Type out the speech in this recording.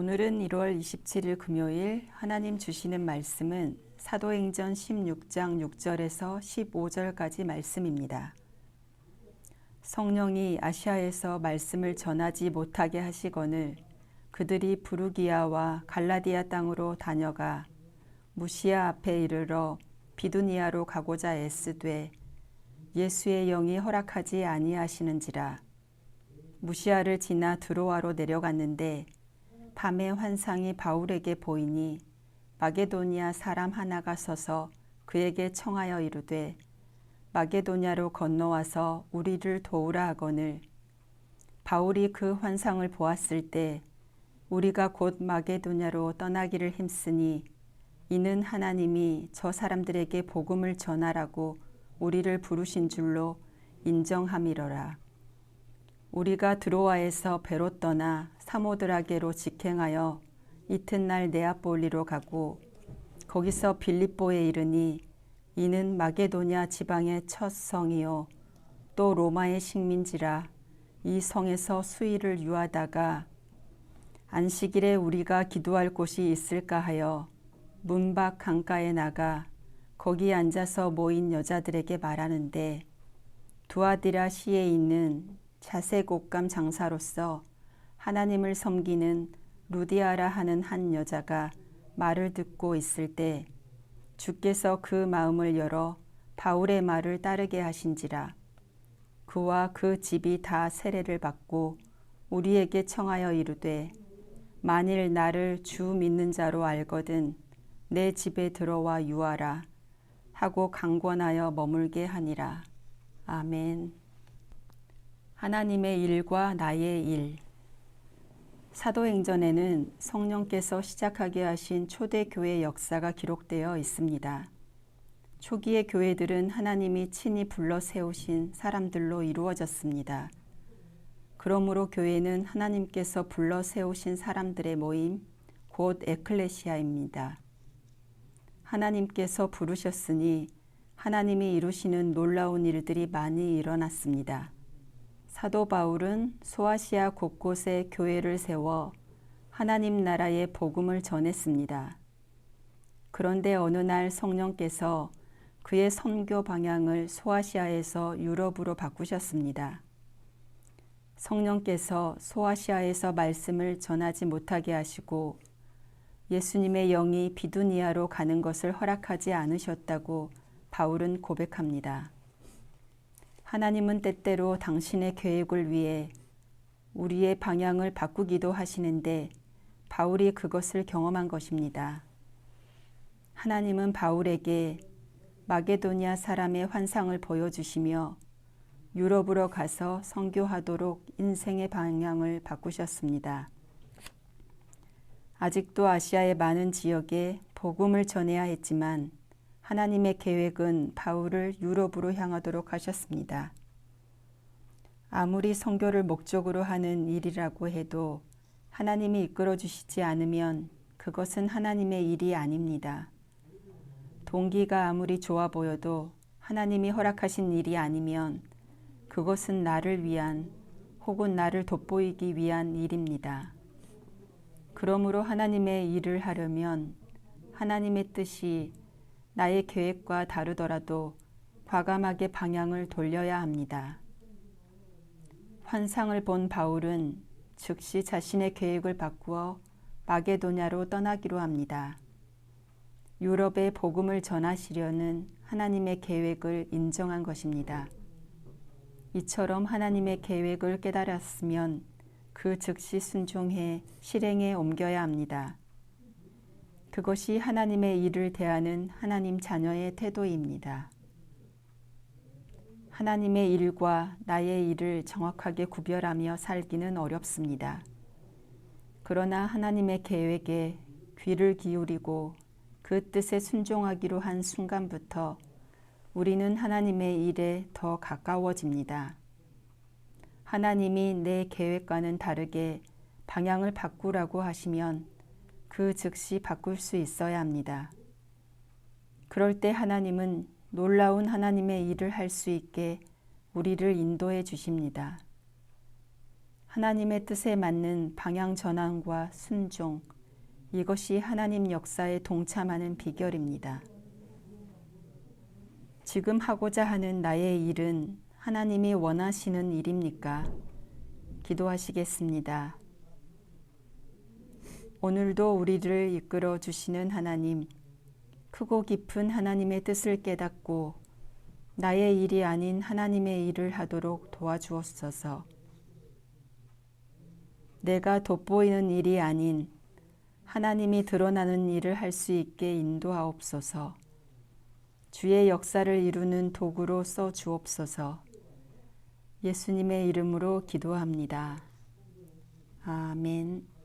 오늘은 1월 27일 금요일 하나님 주시는 말씀은 사도행전 16장 6절에서 15절까지 말씀입니다. 성령이 아시아에서 말씀을 전하지 못하게 하시거늘 그들이 부르기아와 갈라디아 땅으로 다녀가 무시아 앞에 이르러 비두니아로 가고자 애쓰되 예수의 영이 허락하지 아니하시는지라. 무시아를 지나 드로아로 내려갔는데 밤에 환상이 바울에게 보이니 마게도니아 사람 하나가 서서 그에게 청하여 이르되 마게도냐로 건너와서 우리를 도우라 하거늘 바울이 그 환상을 보았을 때 우리가 곧 마게도냐로 떠나기를 힘쓰니 이는 하나님이 저 사람들에게 복음을 전하라고 우리를 부르신 줄로 인정함이러라. 우리가 드로아에서 배로 떠나 사모드라게로 직행하여 이튿날 네아폴리로 가고 거기서 빌립보에 이르니 이는 마게도냐 지방의 첫 성이요 또 로마의 식민지라. 이 성에서 수일을 유하다가 안식일에 우리가 기도할 곳이 있을까 하여 문 밖 강가에 나가 거기 앉아서 모인 여자들에게 말하는데 두아디라 시에 있는 자색 옷감 장사로서 하나님을 섬기는 루디아라 하는 한 여자가 말을 듣고 있을 때 주께서 그 마음을 열어 바울의 말을 따르게 하신지라. 그와 그 집이 다 세례를 받고 우리에게 청하여 이르되 만일 나를 주 믿는 자로 알거든 내 집에 들어와 유하라 하고 강권하여 머물게 하니라. 아멘. 하나님의 일과 나의 일. 사도행전에는 성령께서 시작하게 하신 초대교회 역사가 기록되어 있습니다. 초기의 교회들은 하나님이 친히 불러 세우신 사람들로 이루어졌습니다. 그러므로 교회는 하나님께서 불러 세우신 사람들의 모임, 곧 에클레시아입니다. 하나님께서 부르셨으니 하나님이 이루시는 놀라운 일들이 많이 일어났습니다. 사도 바울은 소아시아 곳곳에 교회를 세워 하나님 나라의 복음을 전했습니다. 그런데 어느 날 성령께서 그의 선교 방향을 소아시아에서 유럽으로 바꾸셨습니다. 성령께서 소아시아에서 말씀을 전하지 못하게 하시고 예수님의 영이 비두니아로 가는 것을 허락하지 않으셨다고 바울은 고백합니다. 하나님은 때때로 당신의 계획을 위해 우리의 방향을 바꾸기도 하시는데 바울이 그것을 경험한 것입니다. 하나님은 바울에게 마게도냐 사람의 환상을 보여주시며 유럽으로 가서 선교하도록 인생의 방향을 바꾸셨습니다. 아직도 아시아의 많은 지역에 복음을 전해야 했지만 하나님의 계획은 바울을 유럽으로 향하도록 하셨습니다. 아무리 선교를 목적으로 하는 일이라고 해도 하나님이 이끌어 주시지 않으면 그것은 하나님의 일이 아닙니다. 동기가 아무리 좋아 보여도 하나님이 허락하신 일이 아니면 그것은 나를 위한 혹은 나를 돋보이기 위한 일입니다. 그러므로 하나님의 일을 하려면 하나님의 뜻이 나의 계획과 다르더라도 과감하게 방향을 돌려야 합니다. 환상을 본 바울은 즉시 자신의 계획을 바꾸어 마게도냐로 떠나기로 합니다. 유럽에 복음을 전하시려는 하나님의 계획을 인정한 것입니다. 이처럼 하나님의 계획을 깨달았으면 그 즉시 순종해 실행에 옮겨야 합니다. 그것이 하나님의 일을 대하는 하나님 자녀의 태도입니다. 하나님의 일과 나의 일을 정확하게 구별하며 살기는 어렵습니다. 그러나 하나님의 계획에 귀를 기울이고 그 뜻에 순종하기로 한 순간부터 우리는 하나님의 일에 더 가까워집니다. 하나님이 내 계획과는 다르게 방향을 바꾸라고 하시면 그 즉시 바꿀 수 있어야 합니다. 그럴 때 하나님은 놀라운 하나님의 일을 할 수 있게 우리를 인도해 주십니다. 하나님의 뜻에 맞는 방향 전환과 순종, 이것이 하나님 역사에 동참하는 비결입니다. 지금 하고자 하는 나의 일은 하나님이 원하시는 일입니까? 기도하시겠습니다. 오늘도 우리를 이끌어 주시는 하나님, 크고 깊은 하나님의 뜻을 깨닫고 나의 일이 아닌 하나님의 일을 하도록 도와주옵소서. 내가 돋보이는 일이 아닌 하나님이 드러나는 일을 할 수 있게 인도하옵소서. 주의 역사를 이루는 도구로 써 주옵소서. 예수님의 이름으로 기도합니다. 아멘.